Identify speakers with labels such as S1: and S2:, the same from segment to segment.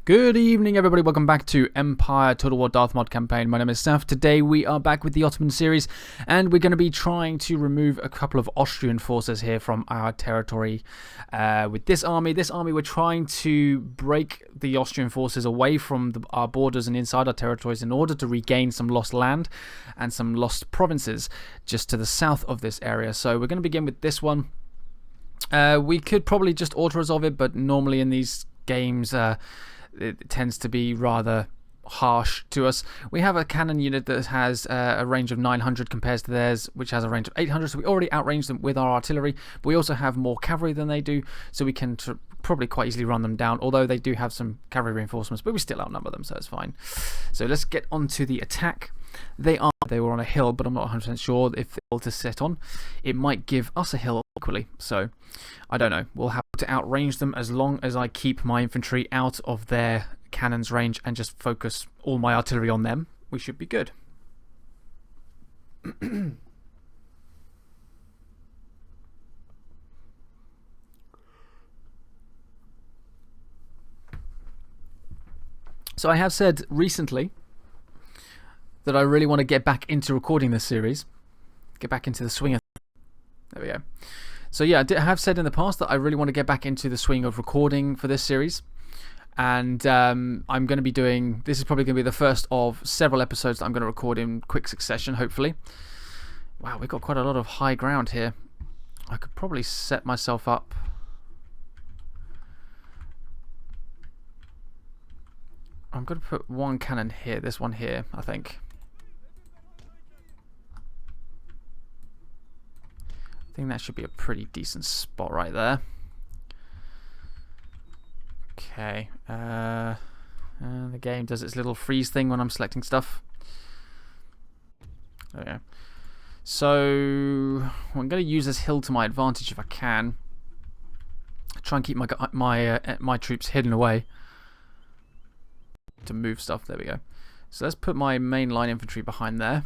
S1: Good evening, everybody. Welcome back to Empire Total War Darthmod campaign. My name is Saf. Today we are back with the Ottoman series, and we're going to be trying to remove a couple of Austrian forces here from our territory with this army. This army, we're trying to break the Austrian forces away from our borders and inside our territories in order to regain some lost land and some lost provinces just to the south of this area. So we're going to begin with this one. We could probably just auto-resolve it, but normally in these games it tends to be rather harsh to us. We have a cannon unit that has a range of 900 compared to theirs, which has a range of 800, so we already outrange them with our artillery, but we also have more cavalry than they do, so we can probably quite easily run them down, although they do have some cavalry reinforcements, but we still outnumber them, so it's fine. So let's get on to the attack. They were on a hill, but I'm not 100% sure if they're able to set on. It might give us a hill equally, so I don't know. We'll have to outrange them as long as I keep my infantry out of their cannons range and just focus all my artillery on them. We should be good. So I have said recently that I really want to get back into recording this series. Get back into the swing of... There we go. So yeah, I have said in the past that I really want to get back into the swing of recording for this series. And I'm going to be doing... This is probably going to be the first of several episodes that I'm going to record in quick succession, hopefully. Wow, we've got quite a lot of high ground here. I could probably set myself up... I'm going to put one cannon here, this one here, I think. I think that should be a pretty decent spot right there. Okay. The game does its little freeze thing when I'm selecting stuff. There we go. So I'm going to use this hill to my advantage if I can. Try and keep my troops hidden away to move stuff. There we go. So let's put my main line infantry behind there,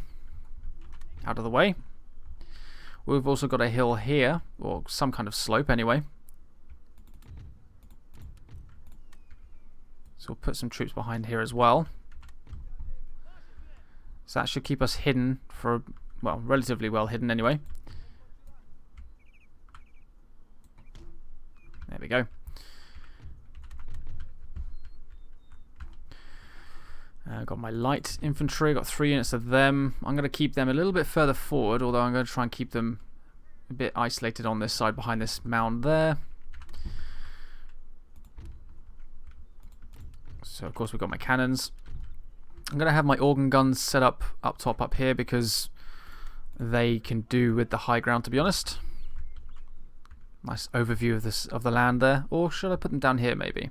S1: out of the way. We've also got a hill here, or some kind of slope anyway. So we'll put some troops behind here as well. So that should keep us hidden for, well, relatively well hidden anyway. There we go. I've got my light infantry, got 3 units of them. I'm going to keep them a little bit further forward, although I'm going to try and keep them a bit isolated on this side behind this mound there. So of course we've got my cannons. I'm going to have my organ guns set up top up here because they can do with the high ground, to be honest. Nice overview of this of the land there. Or should I put them down here maybe?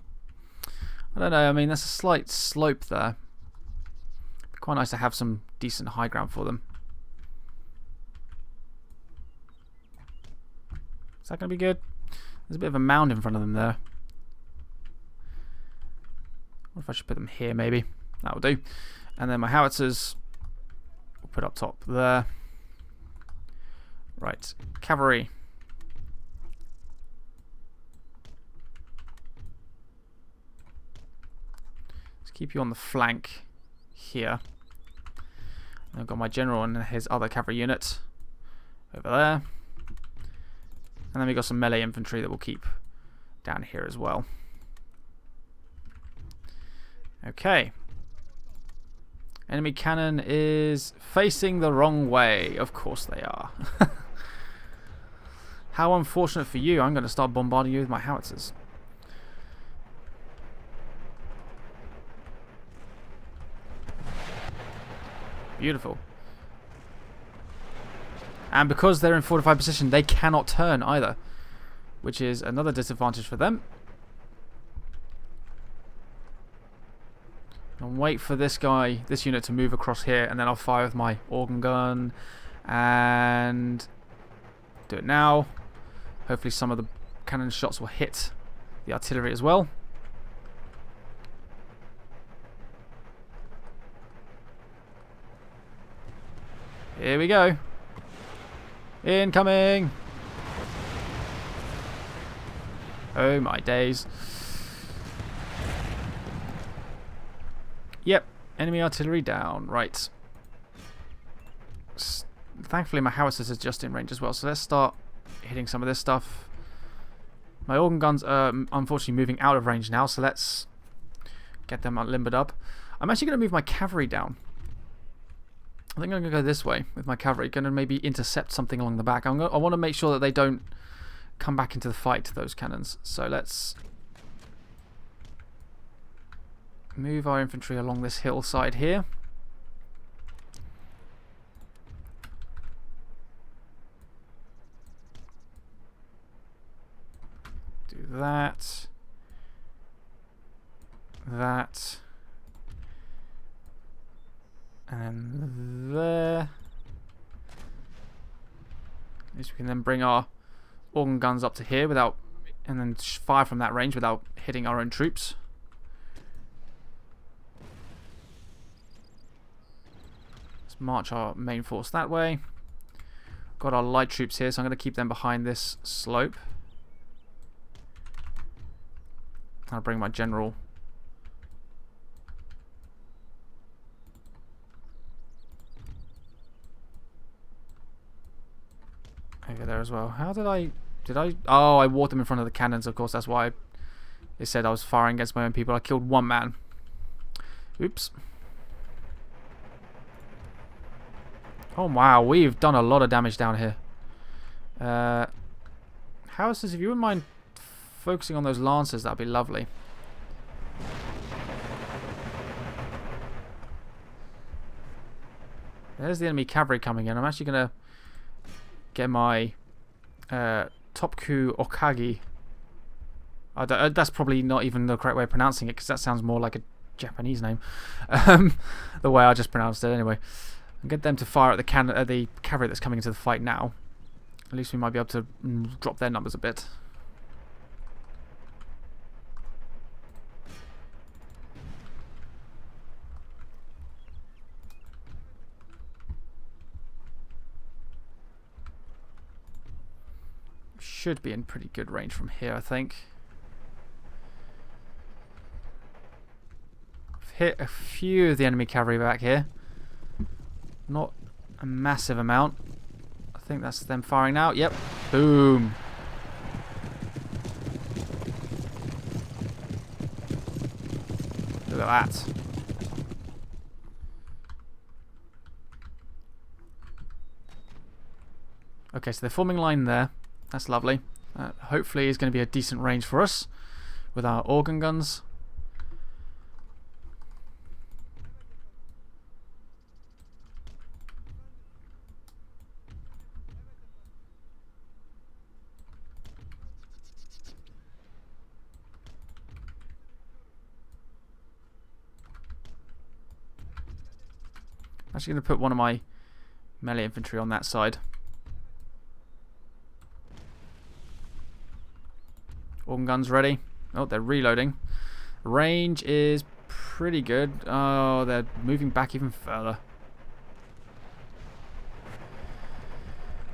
S1: I don't know, I mean there's a slight slope there. Quite nice to have some decent high ground for them. Is that going to be good? There's a bit of a mound in front of them there. What if I should put them here maybe? That will do. And then my howitzers we'll put up top there. Right, cavalry. Let's keep you on the flank here. I've got my general and his other cavalry unit over there. And then we've got some melee infantry that we'll keep down here as well. Okay. Enemy cannon is facing the wrong way. Of course they are. How unfortunate for you. I'm going to start bombarding you with my howitzers. Beautiful. And because they're in fortified position, they cannot turn either, which is another disadvantage for them. And wait for this unit to move across here, and then I'll fire with my organ gun and do it now. Hopefully some of the cannon shots will hit the artillery as well. Here we go. Incoming. Oh my days. Yep, enemy artillery down. Right. Thankfully, my howitzers is just in range as well, so let's start hitting some of this stuff. My organ guns are unfortunately moving out of range now, so let's get them limbered up. I'm actually going to move my cavalry down. I think I'm going to go this way with my cavalry. Going to maybe intercept something along the back. I want to make sure that they don't come back into the fight, those cannons. So let's move our infantry along this hillside here. Do that. That. And there. At least we can then bring our organ guns up to here without, and then fire from that range without hitting our own troops. Let's march our main force that way. Got our light troops here, so I'm going to keep them behind this slope. I'll bring my general over there as well. How did I... Oh, I walked them in front of the cannons, of course. That's why it said I was firing against my own people. I killed one man. Oops. Oh, wow. We've done a lot of damage down here. Howitzers, if you wouldn't mind focusing on those lancers, that'd be lovely. There's the enemy cavalry coming in. I'm actually going to get my Topku Okagi. That's probably not even the correct way of pronouncing it, because that sounds more like a Japanese name. The way I just pronounced it anyway. And get them to fire at the cavalry that's coming into the fight now. At least we might be able to drop their numbers a bit. Should be in pretty good range from here, I think. I've hit a few of the enemy cavalry back here. Not a massive amount. I think that's them firing now. Yep. Boom. Look at that. Okay, so they're forming line there. That's lovely. Hopefully is going to be a decent range for us with our organ guns. I'm actually going to put one of my melee infantry on that side. Organ guns ready. Oh, they're reloading. Range is pretty good. Oh, they're moving back even further.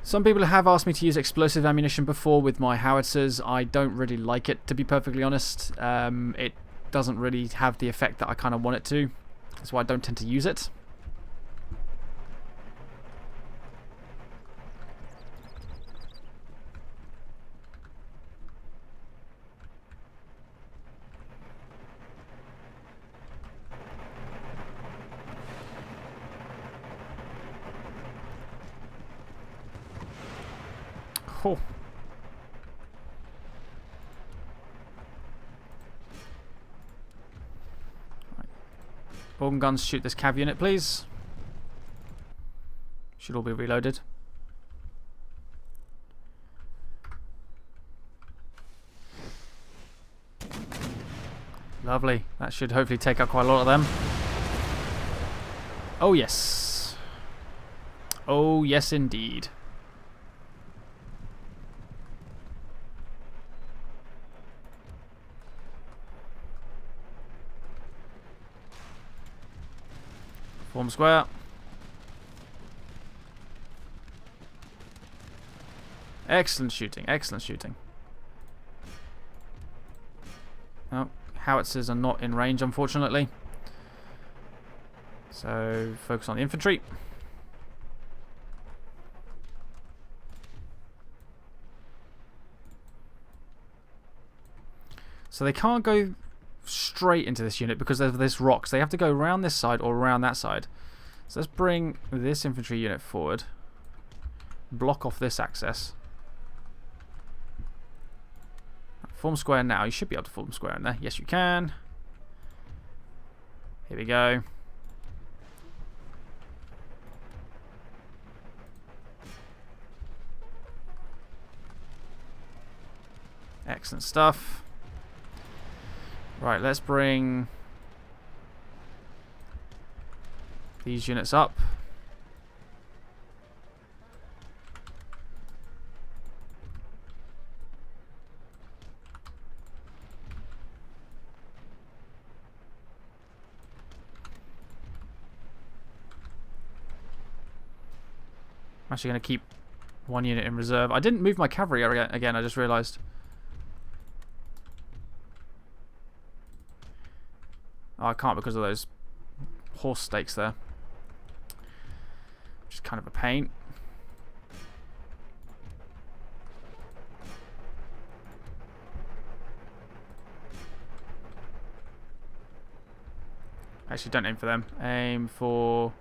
S1: Some people have asked me to use explosive ammunition before with my howitzers. I don't really like it, to be perfectly honest. It doesn't really have the effect that I kind of want it to. That's why I don't tend to use it. Oh. Right. Organ guns, shoot this cav unit, please. Should all be reloaded. Lovely. That should hopefully take out quite a lot of them. Oh, yes. Oh, yes, indeed. Form square. Excellent shooting, excellent shooting. Oh, howitzers are not in range, unfortunately. So focus on the infantry. So they can't go straight into this unit because of this rock. So they have to go around this side or around that side. So let's bring this infantry unit forward. Block off this access. Form square now. You should be able to form square in there. Yes, you can. Here we go. Excellent stuff. Right, let's bring these units up. I'm actually going to keep one unit in reserve. I didn't move my cavalry again, I just realised. Oh, I can't because of those horse stakes there. Which is kind of a pain. Actually, don't aim for them. Aim for...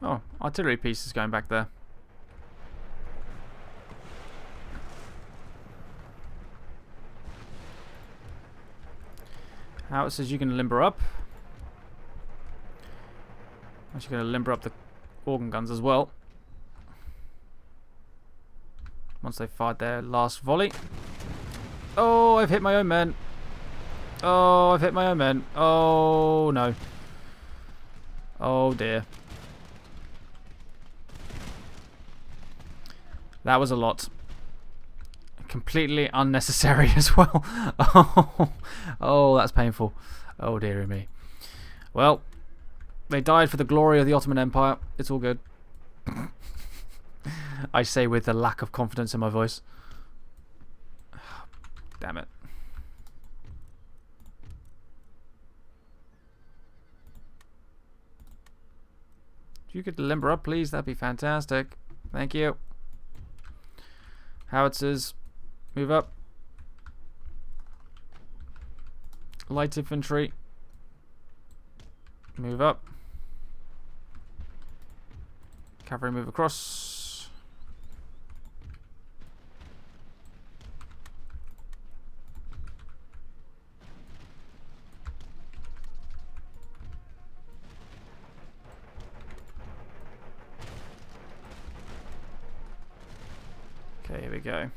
S1: Oh, artillery pieces going back there. Howitzers, you can limber up. I'm actually going to limber up the organ guns as well. Once they've fired their last volley. Oh, I've hit my own men. Oh, I've hit my own men. Oh, no. Oh, dear. That was a lot. Completely unnecessary as well. Oh, that's painful. Oh, dearie me. Well, they died for the glory of the Ottoman Empire. It's all good. I say with a lack of confidence in my voice. Damn it. If you could limber up, please, that'd be fantastic. Thank you. Howitzers, move up. Light infantry, move up. Cavalry, move across. Okay, here we go.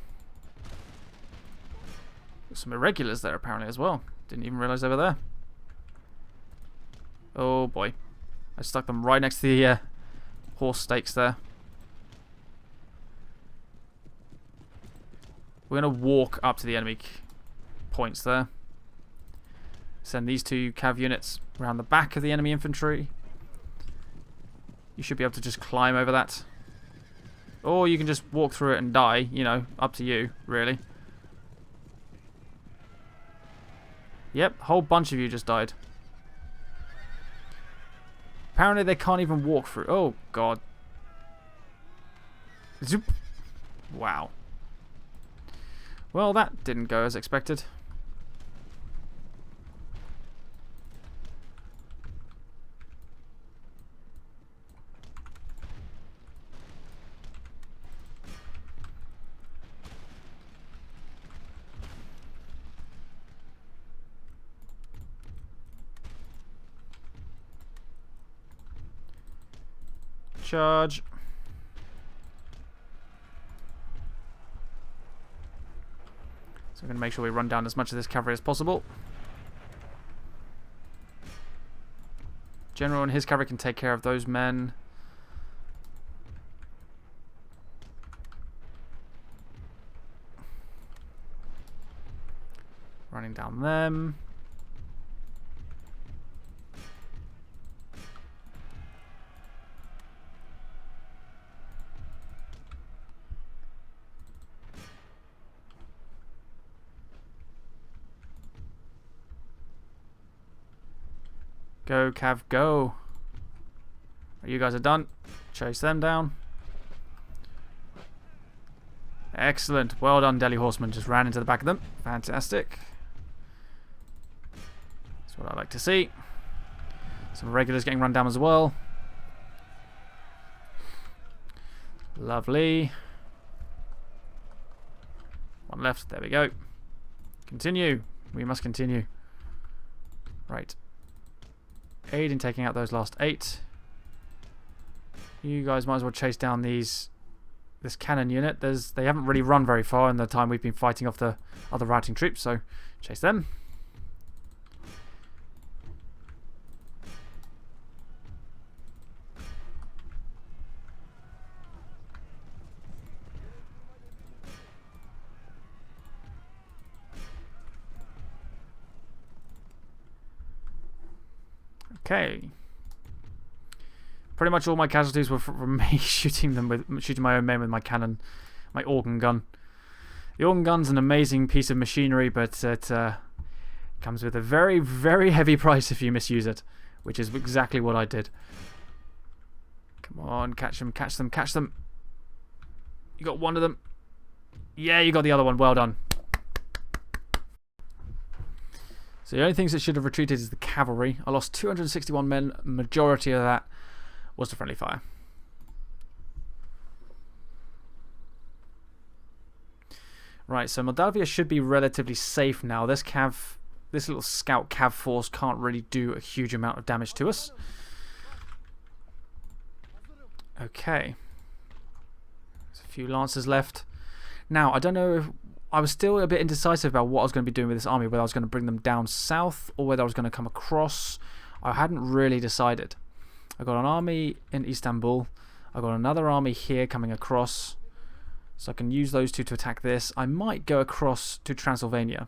S1: There's some irregulars there apparently as well. Didn't even realise they were there. Oh boy. I stuck them right next to the horse stakes there. We're going to walk up to the enemy points there. Send these two cav units around the back of the enemy infantry. You should be able to just climb over that. Or you can just walk through it and die, you know, up to you, really. Yep, a whole bunch of you just died. Apparently they can't even walk through. Oh, God. Zoop. Wow. Well, that didn't go as expected. Charge. So I'm going to make sure we run down as much of this cavalry as possible. General and his cavalry can take care of those men. Running down them. Go, Cav, go. You guys are done. Chase them down. Excellent. Well done, Delhi Horsemen. Just ran into the back of them. Fantastic. That's what I like to see. Some regulars getting run down as well. Lovely. One left. There we go. Continue. We must continue. Right. Aid in taking out those last 8. You guys might as well chase down this cannon unit. They haven't really run very far in the time we've been fighting off the other routing troops, so chase them. Okay. Pretty much all my casualties were from me shooting my own men with my cannon, my organ gun. The organ gun's an amazing piece of machinery, but it comes with a very, very heavy price if you misuse it, which is exactly what I did. Come on, catch them, catch them, catch them. You got one of them. Yeah, you got the other one. Well done. So the only things that should have retreated is the cavalry. I lost 261 men. Majority of that was to friendly fire. Right, so Moldavia should be relatively safe now. This little scout cav force can't really do a huge amount of damage to us. Okay. There's a few lancers left. Now, I don't know if... I was still a bit indecisive about what I was going to be doing with this army, whether I was going to bring them down south or whether I was going to come across. I hadn't really decided. I got an army in Istanbul. I got another army here coming across. So I can use those two to attack this. I might go across to Transylvania.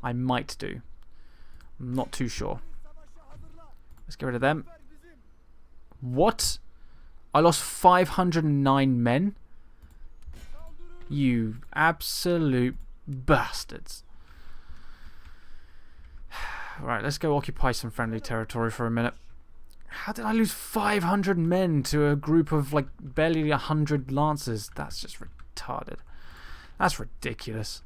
S1: I might do. I'm not too sure. Let's get rid of them. What? I lost 509 men? You absolute bastards. Right, let's go occupy some friendly territory for a minute. How did I lose 500 men to a group of like barely 100 lancers? That's just retarded. That's ridiculous.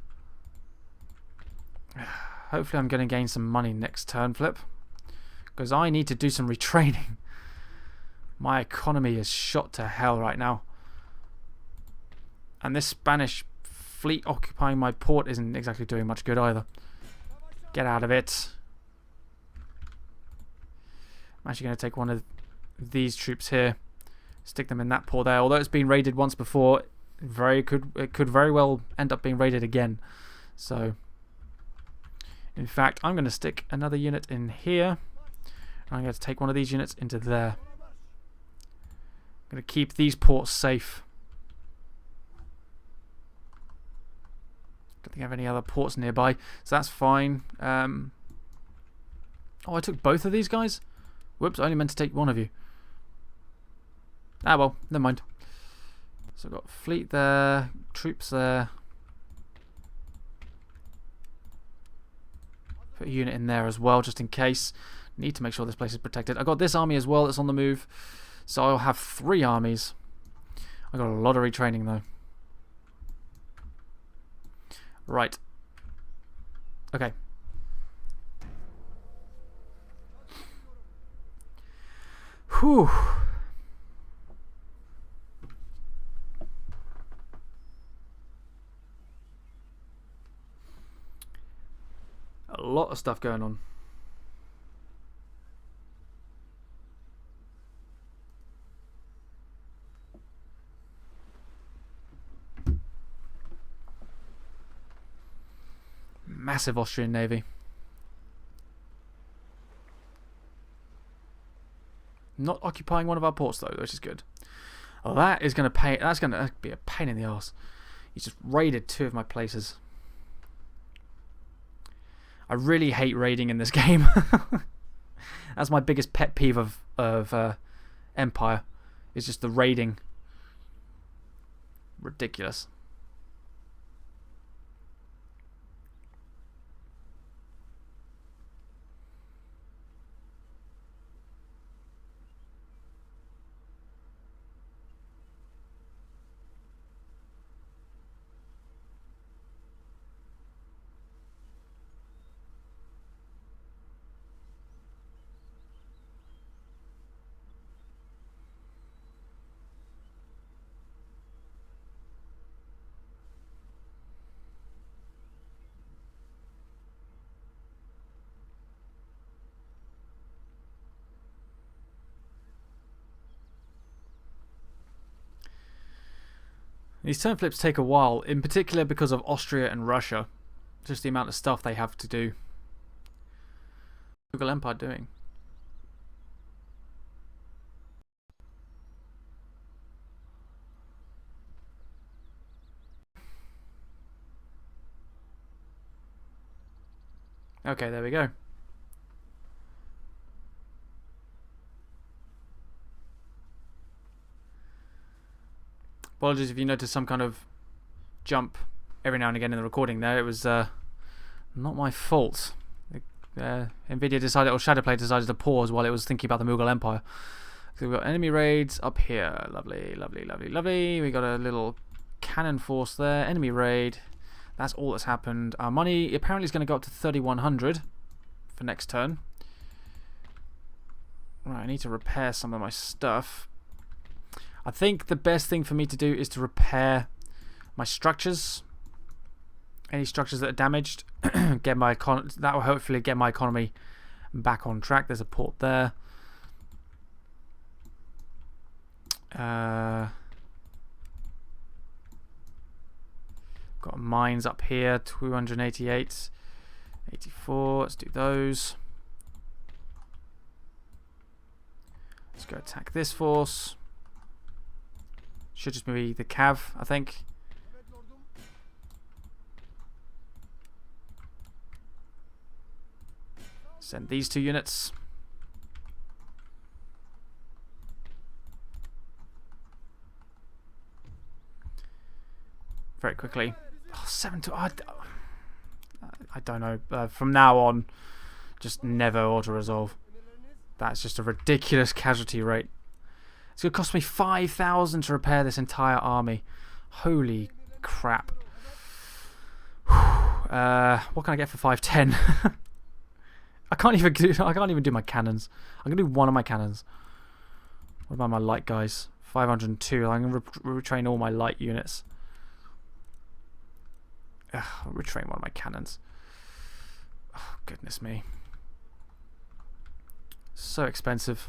S1: Hopefully I'm going to gain some money next turn flip, because I need to do some retraining. My economy is shot to hell right now. And this Spanish fleet occupying my port isn't exactly doing much good either. Get out of it. I'm actually going to take one of these troops here, stick them in that port there. Although it's been raided once before, it could very well end up being raided again. So, in fact, I'm going to stick another unit in here. And I'm going to take one of these units into there. I'm going to keep these ports safe. Don't think I have any other ports nearby, so that's fine. Oh, I took both of these guys? Whoops, I only meant to take one of you. Ah, well, never mind. So I've got fleet there, troops there. Put a unit in there as well, just in case. Need to make sure this place is protected. I've got this army as well that's on the move. So I'll have 3 armies. I've got a lot of retraining though. Right. Okay. Whew. A lot of stuff going on. Massive Austrian navy. Not occupying one of our ports though, which is good. Oh, that is going to pay. That's going to be a pain in the arse. He's just raided 2 of my places. I really hate raiding in this game. That's my biggest pet peeve of Empire. It's just the raiding. Ridiculous. These turn flips take a while, in particular because of Austria and Russia. Just the amount of stuff they have to do. Mughal Empire doing? Okay, there we go. Apologies if you notice some kind of jump every now and again in the recording there. It was not my fault. Nvidia decided, or Shadowplay decided to pause while it was thinking about the Mughal Empire. So we've got enemy raids up here. Lovely, lovely, lovely, lovely. We got a little cannon force there. Enemy raid. That's all that's happened. Our money apparently is going to go up to 3,100 for next turn. Right, I need to repair some of my stuff. I think the best thing for me to do is to repair my structures. Any structures that are damaged. That will hopefully get my economy back on track. There's a port there. Got mines up here. 288, 84. Let's do those. Let's go attack this force. Should just be the cav, I think. Send these 2 units. Very quickly. Oh, 7 to... I don't know. From now on, just never auto-resolve. That's just a ridiculous casualty rate. It's going to cost me 5,000 to repair this entire army. Holy crap. What can I get for 510? I can't even do my cannons. I'm gonna do one of my cannons. What about my light guys? 502. I'm gonna retrain all my light units. I'll retrain one of my cannons. Oh, goodness me. So expensive.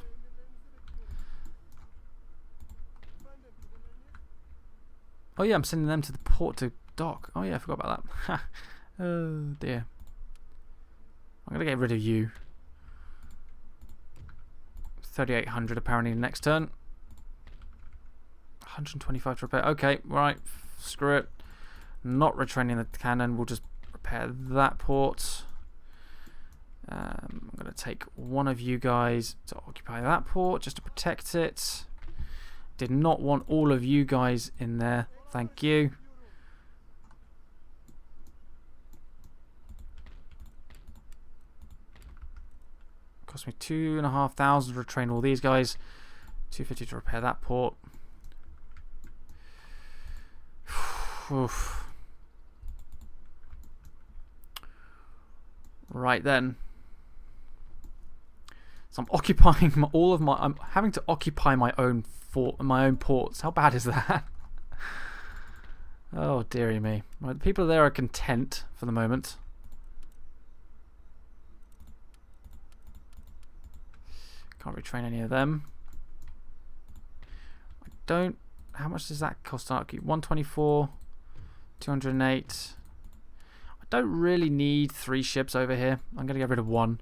S1: Oh yeah, I'm sending them to the port to dock. Oh yeah, I forgot about that. Oh dear. I'm going to get rid of you. 3,800 apparently next turn. 125 to repair. Okay, right. Screw it. Not retraining the cannon. We'll just repair that port. I'm going to take one of you guys to occupy that port just to protect it. Did not want all of you guys in there. Thank you. Cost me 2,500 to retrain all these guys. 250 to repair that port. Oof. Right then. So I'm occupying I'm having to occupy my own ports. How bad is that? Oh dearie me. Right, the people there are content for the moment. Can't retrain any of them. I don't... How much does that cost? 124, 208. I don't really need 3 ships over here. I'm going to get rid of 1.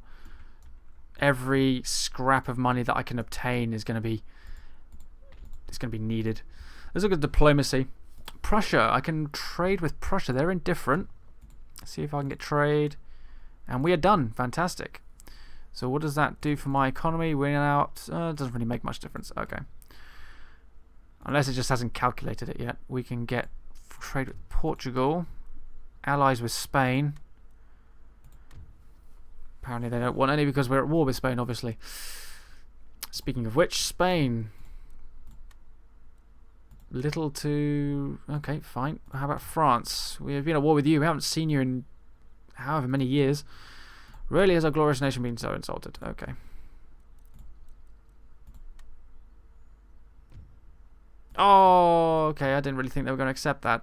S1: Every scrap of money that I can obtain is going to be... It's going to be needed. Let's look at diplomacy. Prussia. I can trade with Prussia. They're indifferent. Let's see if I can get trade. And we are done. Fantastic. So what does that do for my economy? We're out. It doesn't really make much difference. Okay. Unless it just hasn't calculated it yet. We can get trade with Portugal. Allies with Spain. Apparently they don't want any because we're at war with Spain, obviously. Speaking of which, Spain. Little to... Okay, fine. How about France? We have been at war with you. We haven't seen you in however many years. Rarely has our glorious nation been so insulted. Okay. Oh, okay. I didn't really think they were going to accept that.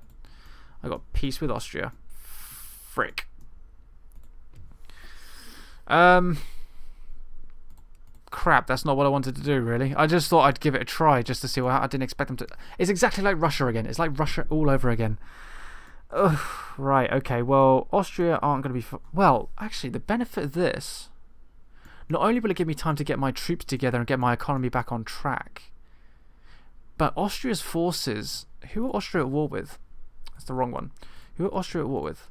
S1: I got peace with Austria. Frick. crap. That's not what I wanted to do, really. I just thought I'd give it a try just to see what I didn't expect them to. It's exactly like Russia again. It's like Russia all over again. Ugh, right, okay. Well, Austria aren't going to be... Well, actually, the benefit of this... Not only will it give me time to get my troops together and get my economy back on track, but Austria's forces... Who are Austria at war with? That's the wrong one. Who are Austria at war with?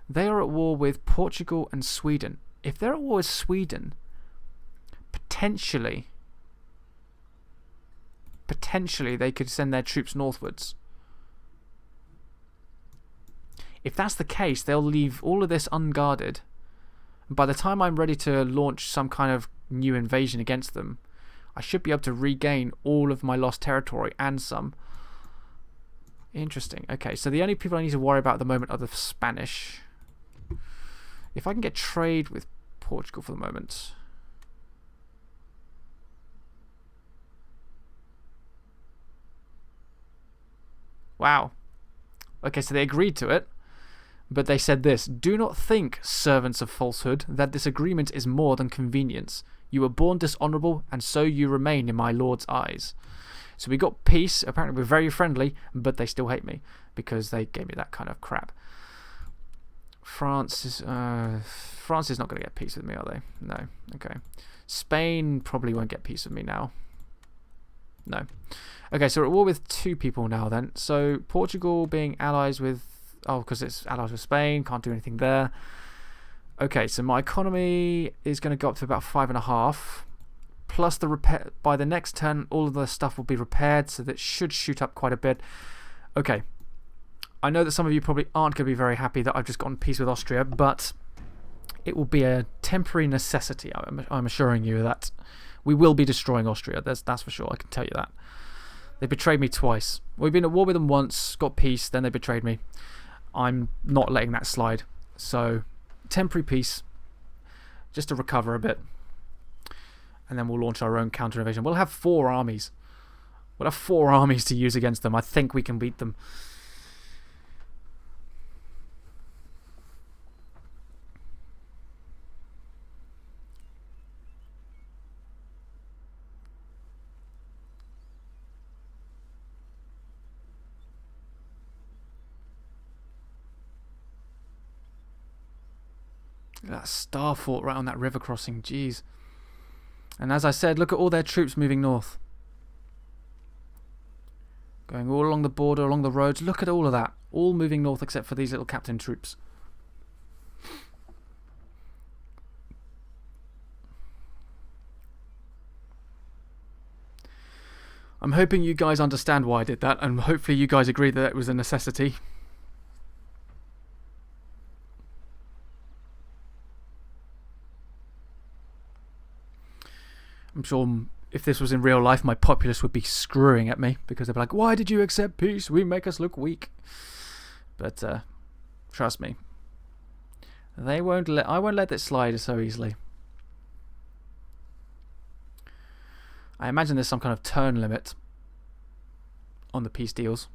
S1: They are at war with Portugal and Sweden. If they're at war with Sweden, potentially they could send their troops northwards. If that's the case, they'll leave all of this unguarded. By the time I'm ready to launch some kind of new invasion against them, I should be able to regain all of my lost territory and some. Interesting. Okay, so the only people I need to worry about at the moment are the Spanish. If I can get trade with Portugal for the moment. Wow. Okay, so they agreed to it. But they said this: "Do not think, servants of falsehood, that this agreement is more than convenience. You were born dishonourable, and so you remain in my lord's eyes." So we got peace. Apparently we're very friendly, but they still hate me because they gave me that kind of crap. France is not going to get peace with me, are they? No. Okay. Spain probably won't get peace with me now. No. Okay, so we're at war with two people now then. So Portugal being allies with... Oh, because it's allies with Spain. Can't do anything there. Okay, so my economy is going to go up to about 5.5. Plus the repair... By the next turn, all of the stuff will be repaired, so that should shoot up quite a bit. Okay. I know that some of you probably aren't going to be very happy that I've just gotten peace with Austria, but it will be a temporary necessity. I'm assuring you that we will be destroying Austria. That's for sure. I can tell you that. They betrayed me twice. We've been at war with them once, got peace, then they betrayed me. I'm not letting that slide. So, temporary peace, just to recover a bit. And then we'll launch our own counter-invasion. We'll have 4 armies. We'll have 4 armies to use against them. I think we can beat them. That star fort right on that river crossing, jeez. And as I said, look at all their troops moving north. Going all along the border, along the roads. Look at all of that. All moving north except for these little captain troops. I'm hoping you guys understand why I did that, and hopefully you guys agree that it was a necessity. I'm sure if this was in real life, my populace would be screwing at me because they'd be like, "Why did you accept peace? We make us look weak." But trust me, I won't let it slide so easily. I imagine there's some kind of turn limit on the peace deals.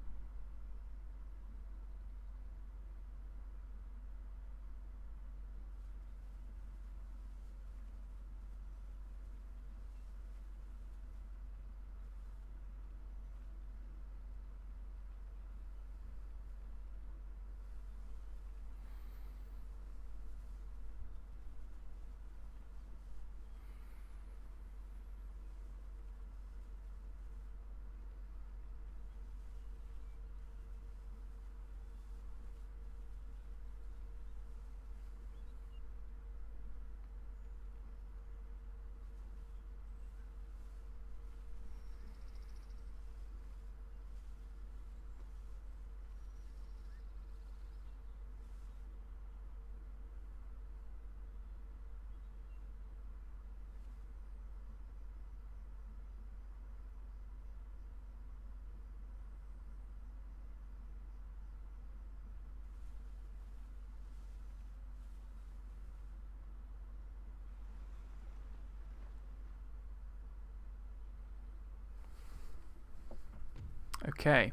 S1: Okay.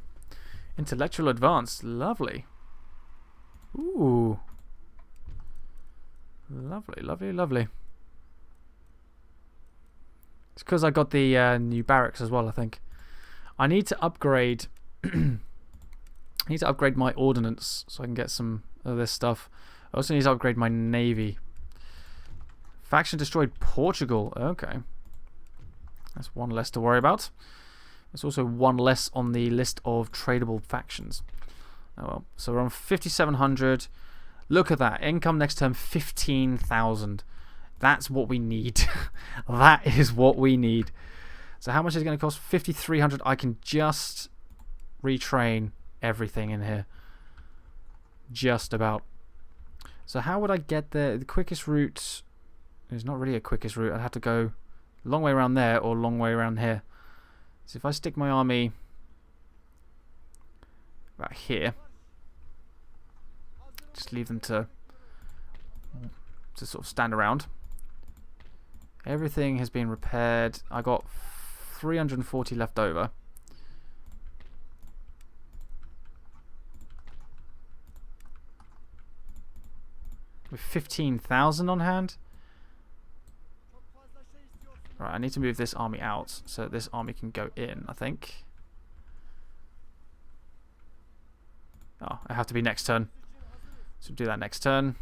S1: Intellectual advance. Lovely. Ooh. Lovely, lovely, lovely. It's because I got the new barracks as well, I think. I need to upgrade... I need to upgrade my ordnance so I can get some of this stuff. I also need to upgrade my navy. Faction destroyed Portugal. Okay. That's one less to worry about. There's also one less on the list of tradable factions. Oh well. So we're on 5,700. Look at that. Income next term 15,000. That's what we need. That is what we need. So how much is it going to cost? 5,300. I can just retrain everything in here. Just about. So how would I get there? The quickest route is not really a quickest route. I'd have to go a long way around there or a long way around here. So if I stick my army about here, just leave them to sort of stand around. Everything has been repaired. I got 340 left over. With 15,000 on hand. Right, I need to move this army out so this army can go in, I think. Oh, I have to be next turn. So do that next turn.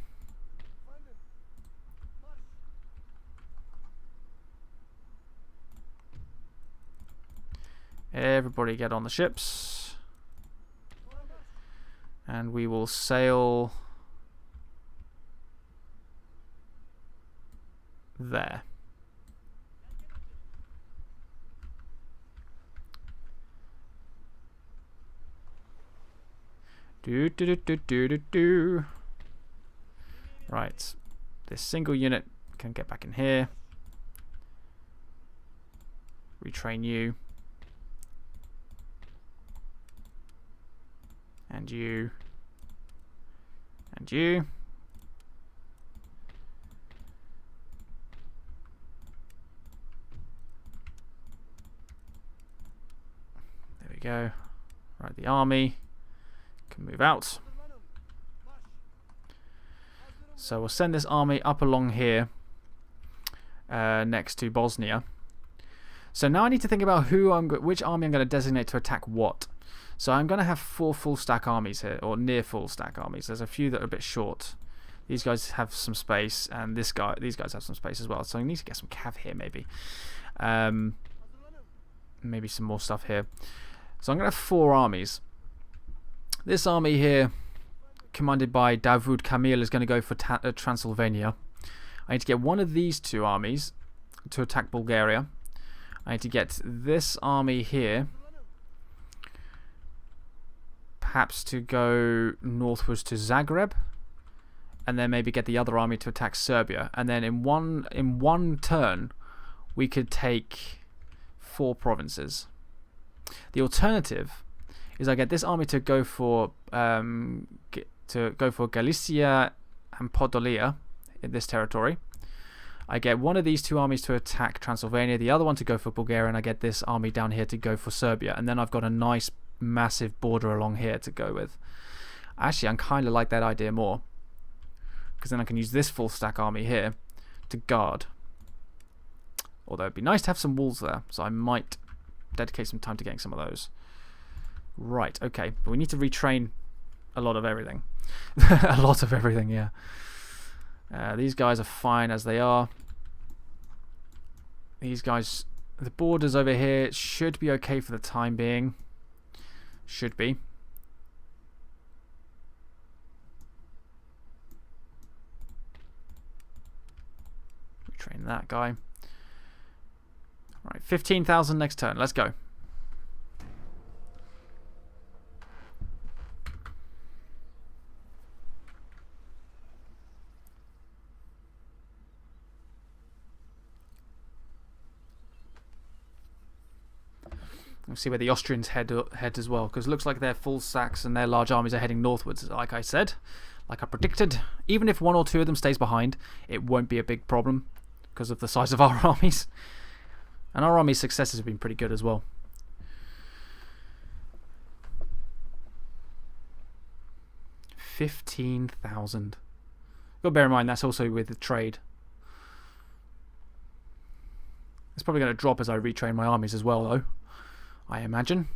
S1: Everybody get on the ships. And we will sail there. Do. Right. This single unit can get back in here. Retrain you. And you. And you. There we go. Right, the army can move out. So we'll send this army up along here next to Bosnia. So now I need to think about which army I'm going to designate to attack what. So I'm going to have 4 full stack armies here, or near full stack armies. There's a few that are a bit short. These guys have some space, and these guys have some space as well. So I need to get some cav here, maybe. Maybe some more stuff here. So I'm going to have 4 armies. This army here, commanded by Davud Kamil, is going to go for Transylvania. I need to get one of these 2 armies to attack Bulgaria. I need to get this army here, perhaps to go northwards to Zagreb, and then maybe get the other army to attack Serbia. And then in one turn, we could take 4 provinces. The alternative is I get this army to go for Galicia and Podolia in this territory. I get one of these 2 armies to attack Transylvania, the other one to go for Bulgaria, and I get this army down here to go for Serbia. And then I've got a nice massive border along here to go with. Actually, I kind of like that idea more, because then I can use this full stack army here to guard. Although it'd be nice to have some walls there, so I might dedicate some time to getting some of those. Right, okay, but we need to retrain a lot of everything. A lot of everything, yeah. These guys are fine as they are. These guys, the borders over here should be okay for the time being. Should be. Retrain that guy. Right, 15,000 next turn. Let's go. We'll see where the Austrians head as well, because it looks like their full stacks and their large armies are heading northwards, like I said, like I predicted. Even if 1 or 2 of them stays behind, it won't be a big problem because of the size of our armies. And our army's successes have been pretty good as well. $15,000. Got to bear in mind that's also with the trade. It's probably going to drop as I retrain my armies as well, though, I imagine.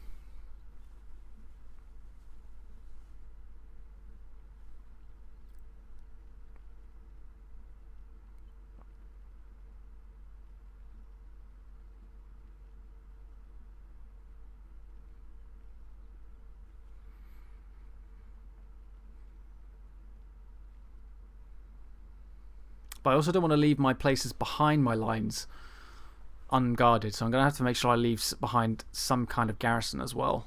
S1: But I also don't want to leave my places behind my lines unguarded, so I'm going to have to make sure I leave behind some kind of garrison as well.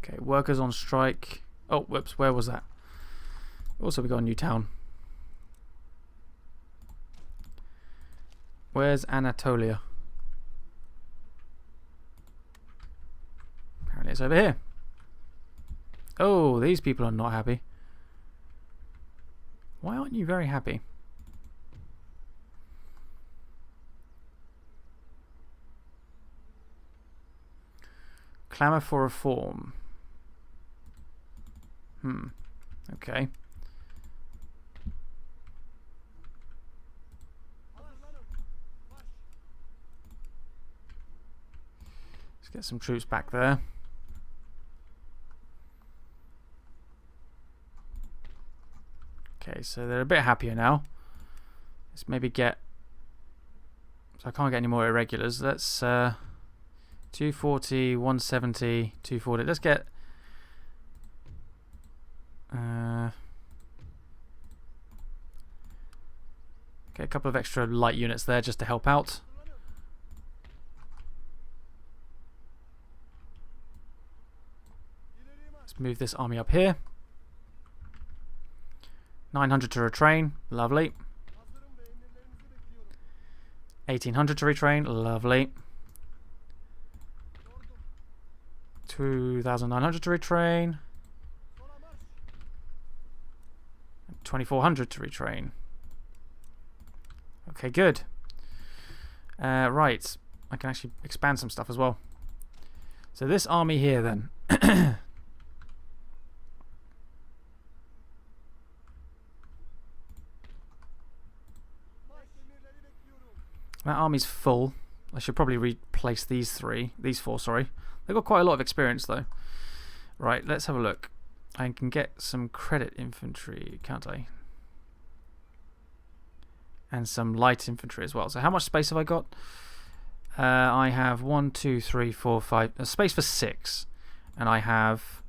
S1: Okay, workers on strike. Oh, whoops, where was that? Also, we got a new town. Where's Anatolia? Apparently it's over here. Oh, these people are not happy. Why aren't you very happy? Clamour for reform. Okay. Let's get some troops back there. Okay, so they're a bit happier now. Let's maybe get... So I can't get any more irregulars. Let's... 240, 170, 240. Let's get... get a couple of extra light units there just to help out. Let's move this army up here. 900 to retrain, lovely. 1800 to retrain, lovely. 2900 to retrain. 2400 to retrain. Okay, good. Right, I can actually expand some stuff as well. So this army here then. That army's full. I should probably replace these four, sorry. They've got quite a lot of experience though. Right, let's have a look. I can get some credit infantry, can't I? And some light infantry as well. So how much space have I got? I have 1, 2, 3, 4, 5. Space for 6. And I have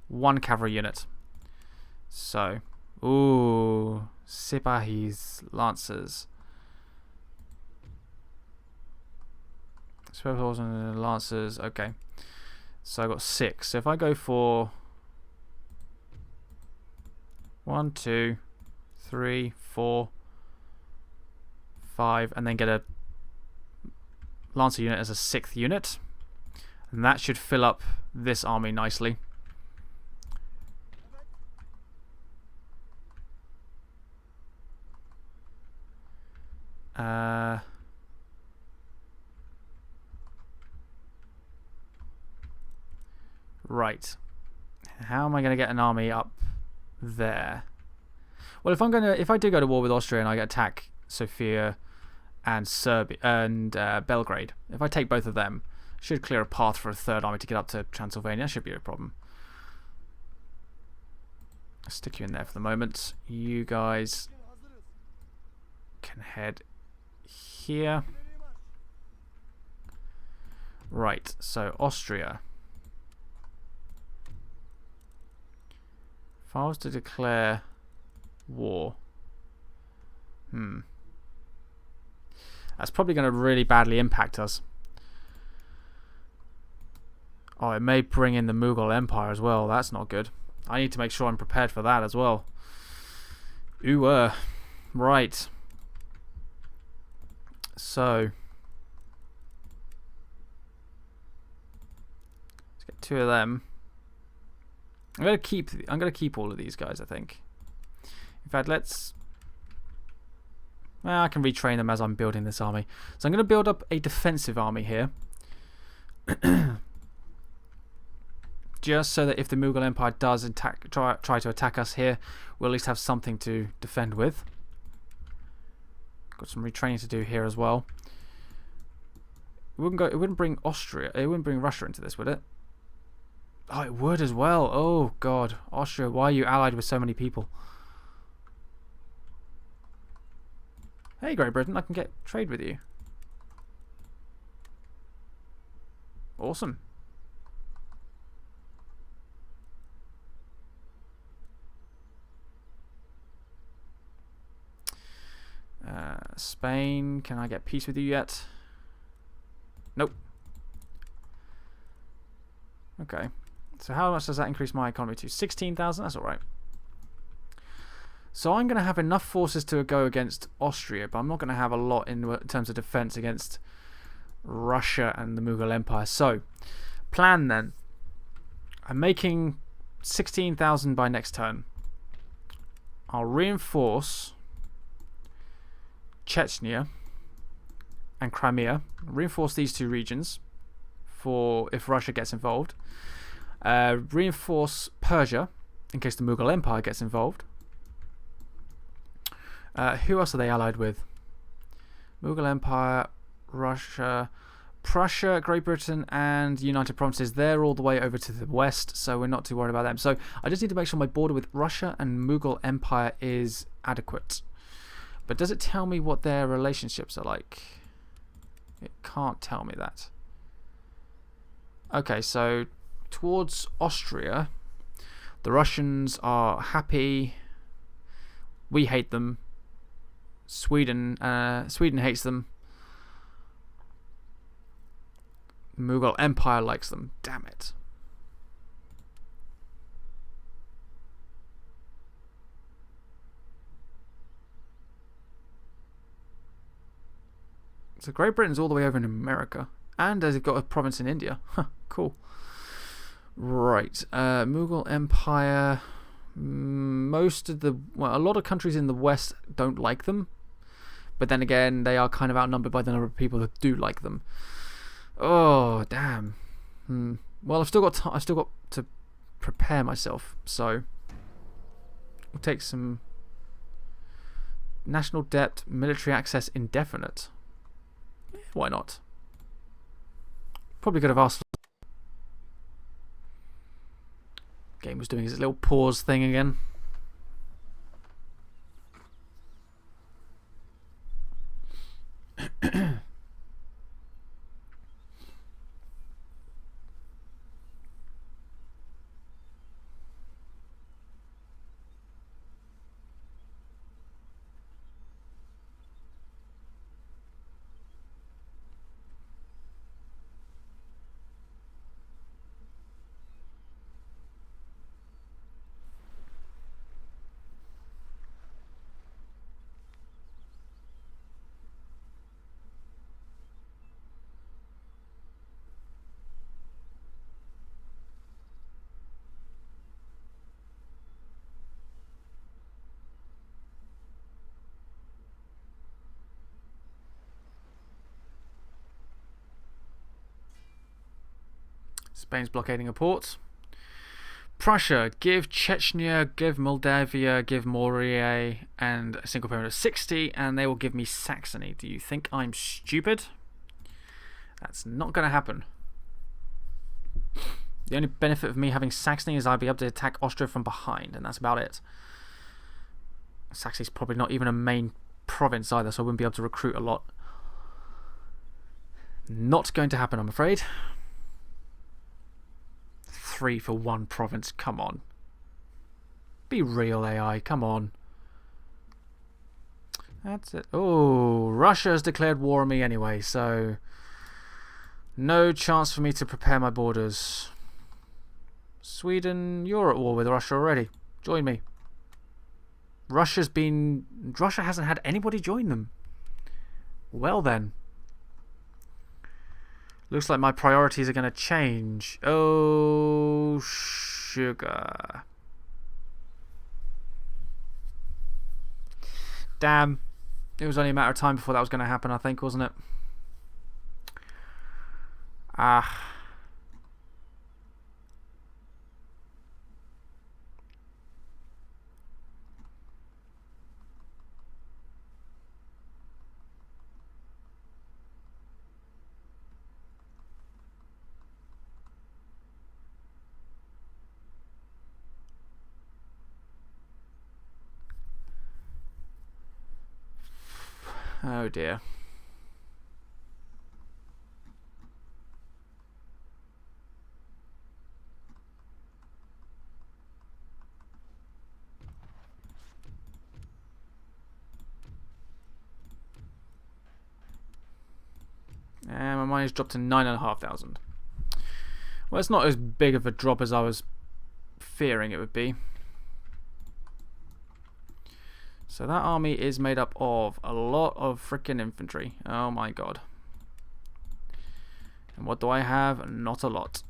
S1: 1 cavalry unit. So, ooh, Sipahis, Lancers. Spurs and Lancers, okay. So I got 6. So if I go for 1, 2, 3, 4, 5, and then get a Lancer unit as a 6th unit, and that should fill up this army nicely. Right. How am I going to get an army up there? Well, if I do go to war with Austria and I attack Sofia and Serbia and Belgrade, if I take both of them, should clear a path for a 3rd army to get up to Transylvania. Should be a problem. I'll stick you in there for the moment. You guys can head here. Right. So Austria. If I was to declare war, that's probably going to really badly impact us. Oh, it may bring in the Mughal Empire as well. That's not good. I need to make sure I'm prepared for that as well. Ooh, right. So, 2 of them. I'm gonna keep all of these guys, I think. In fact, let's. Well, I can retrain them as I'm building this army. So I'm going to build up a defensive army here. Just so that if the Mughal Empire does try to attack us here, we'll at least have something to defend with. Got some retraining to do here as well. It wouldn't bring Austria. It wouldn't bring Russia into this, would it? Oh, it would as well. Oh God, Austria, why are you allied with so many people? Hey, Great Britain, I can get trade with you. Awesome. Spain, can I get peace with you yet? Nope. Okay. So how much does that increase my economy to? 16,000? That's alright. So I'm going to have enough forces to go against Austria, but I'm not going to have a lot in terms of defense against Russia and the Mughal Empire. So, plan then. I'm making 16,000 by next turn. I'll reinforce Chechnya and Crimea. Reinforce these 2 regions for if Russia gets involved. Reinforce Persia in case the Mughal Empire gets involved. Who else are they allied with? Mughal Empire, Russia, Prussia, Great Britain, and United Provinces. They're all the way over to the west, so we're not too worried about them. So I just need to make sure my border with Russia and Mughal Empire is adequate. But does it tell me what their relationships are like? It can't tell me that. Okay, so towards Austria, the Russians are happy. We hate them. Sweden hates them. Mughal Empire likes them. Damn it. So Great Britain's all the way over in America. And they've got a province in India. Huh, cool. Right. Mughal Empire. A lot of countries in the West don't like them. But then again, they are kind of outnumbered by the number of people that do like them. Oh, damn. Well, I've still got to prepare myself. So we'll take some national debt, military access indefinite. Why not? Probably could have asked. Game was doing his little pause thing again. Spain's blockading a port. Prussia, give Chechnya, give Moldavia, give Morea, and a single payment of 60, and they will give me Saxony. Do you think I'm stupid? That's not going to happen. The only benefit of me having Saxony is I'll be able to attack Austria from behind, and that's about it. Saxony's probably not even a main province either, so I wouldn't be able to recruit a lot. Not going to happen, I'm afraid. 3 for 1 province, come on. Be real, AI, come on. That's it. Oh, Russia has declared war on me anyway, so no chance for me to prepare my borders. Sweden, you're at war with Russia already. Join me. Russia hasn't had anybody join them. Well then. Looks like my priorities are going to change. Oh, sugar. Damn. It was only a matter of time before that was going to happen, I think, wasn't it? Ah. Oh dear. And my money's dropped to 9,500. Well, it's not as big of a drop as I was fearing it would be. So that army is made up of a lot of freaking infantry. Oh my god. And what do I have? Not a lot.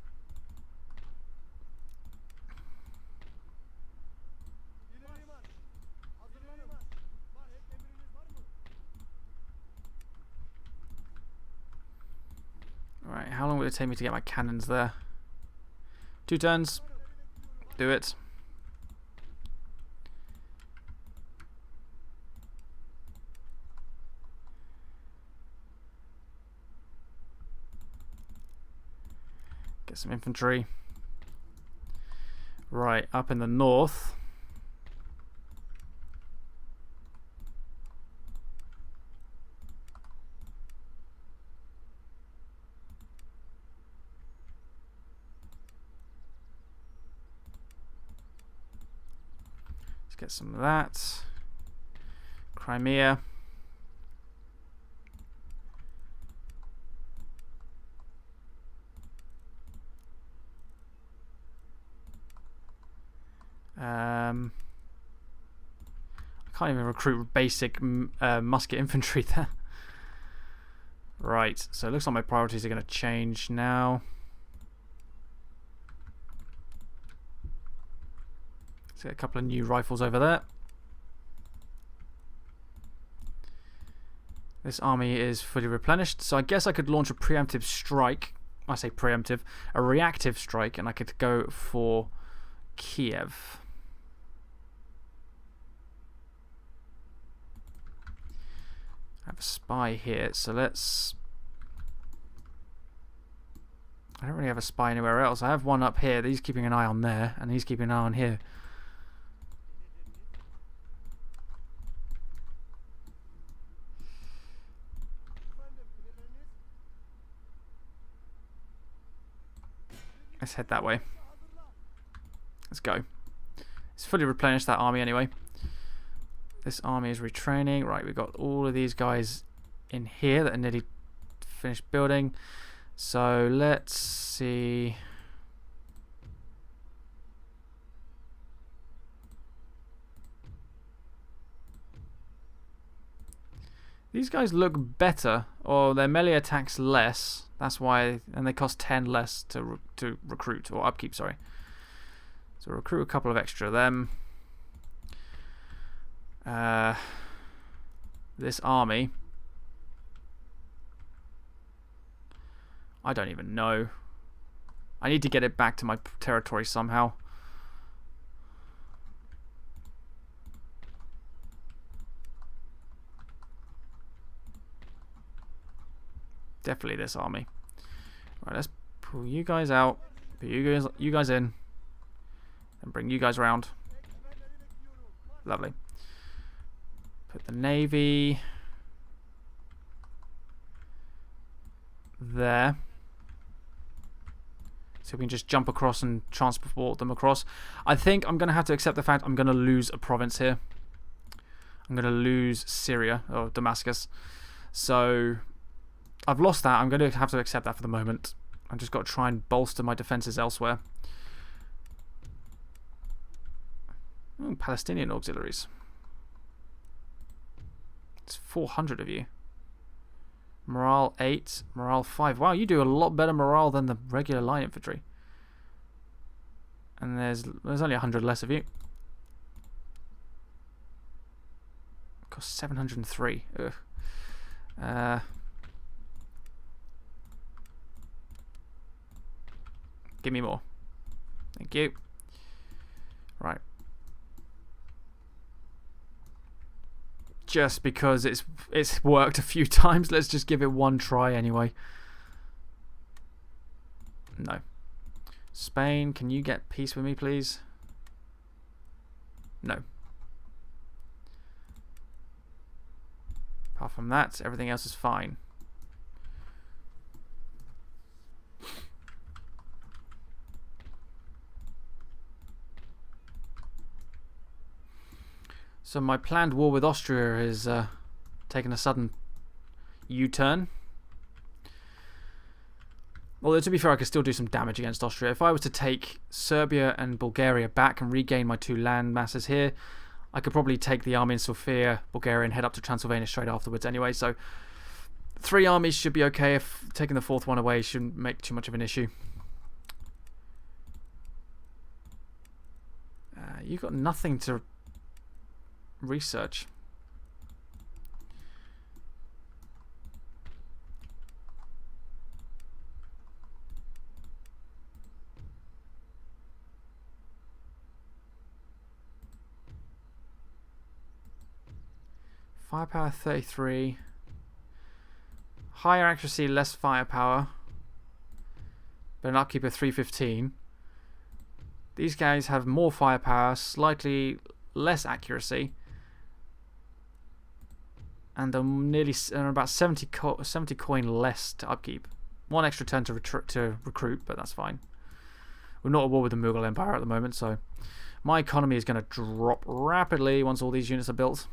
S1: Alright, how long will it take me to get my cannons there? 2 turns. Do it. Get some infantry. Right, up in the north. Let's get some of that. Crimea. I can't even recruit basic musket infantry there. Right, so it looks like my priorities are going to change now. Let's get a couple of new rifles over there. This army is fully replenished, so I guess I could launch a preemptive strike. I say preemptive, a reactive strike, and I could go for Kiev. I have a spy here, so let's... I don't really have a spy anywhere else. I have one up here. He's keeping an eye on there, and he's keeping an eye on here. Let's head that way. Let's go. It's fully replenished, that army, anyway. This army is retraining. Right, we've got all of these guys in here that are nearly finished building. So let's see. These guys look better, or their melee attacks less. That's why, and they cost 10 less to recruit, or upkeep, sorry. So recruit a couple of extra of them. This army, I don't even know. I need to get it back to my territory somehow. Definitely this army. Right, let's pull you guys out, put you guys in, and bring you guys around. Lovely. Put the navy there, so we can just jump across and transport them across. I think I'm going to have to accept the fact I'm going to lose a province here. I'm going to lose Syria, or Damascus. So I've lost that. I'm going to have to accept that for the moment. I've just got to try and bolster my defences elsewhere. Ooh, Palestinian auxiliaries. It's 400 of you. Morale 8. Morale 5. Wow, you do a lot better morale than the regular line infantry. And there's only 100 less of you. Cost 703. Ugh. Give me more. Thank you. Right. Just because it's worked a few times, let's just give it one try anyway. No. Spain, can you get peace with me, please? No. Apart from that, everything else is fine. So my planned war with Austria is taking a sudden U-turn. Although, to be fair, I could still do some damage against Austria. If I was to take Serbia and Bulgaria back and regain my 2 land masses here, I could probably take the army in Sofia, Bulgaria, and head up to Transylvania straight afterwards anyway. So 3 armies should be okay. If taking the 4th one away shouldn't make too much of an issue. You've got nothing to research. Firepower 33. Higher accuracy, less firepower. But an upkeep of 315. These guys have more firepower, slightly less accuracy. And they're nearly about 70 coin less to upkeep. 1 extra turn to recruit, but that's fine. We're not at war with the Mughal Empire at the moment, so my economy is going to drop rapidly once all these units are built.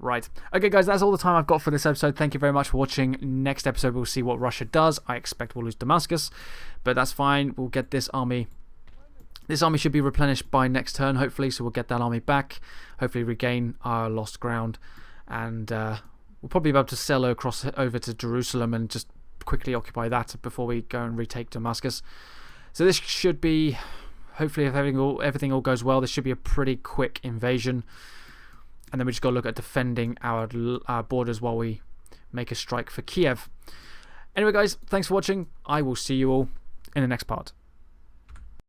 S1: Right. Okay, guys, that's all the time I've got for this episode. Thank you very much for watching. Next episode, we'll see what Russia does. I expect we'll lose Damascus, but that's fine. We'll get this army. This army should be replenished by next turn, hopefully, so we'll get that army back. Hopefully regain our lost ground. And we'll probably be able to sail across over to Jerusalem and just quickly occupy that before we go and retake Damascus. So this should be, hopefully, if everything all goes well, this should be a pretty quick invasion. And then we just got to look at defending our borders while we make a strike for Kiev. Anyway, guys, thanks for watching. I will see you all in the next part.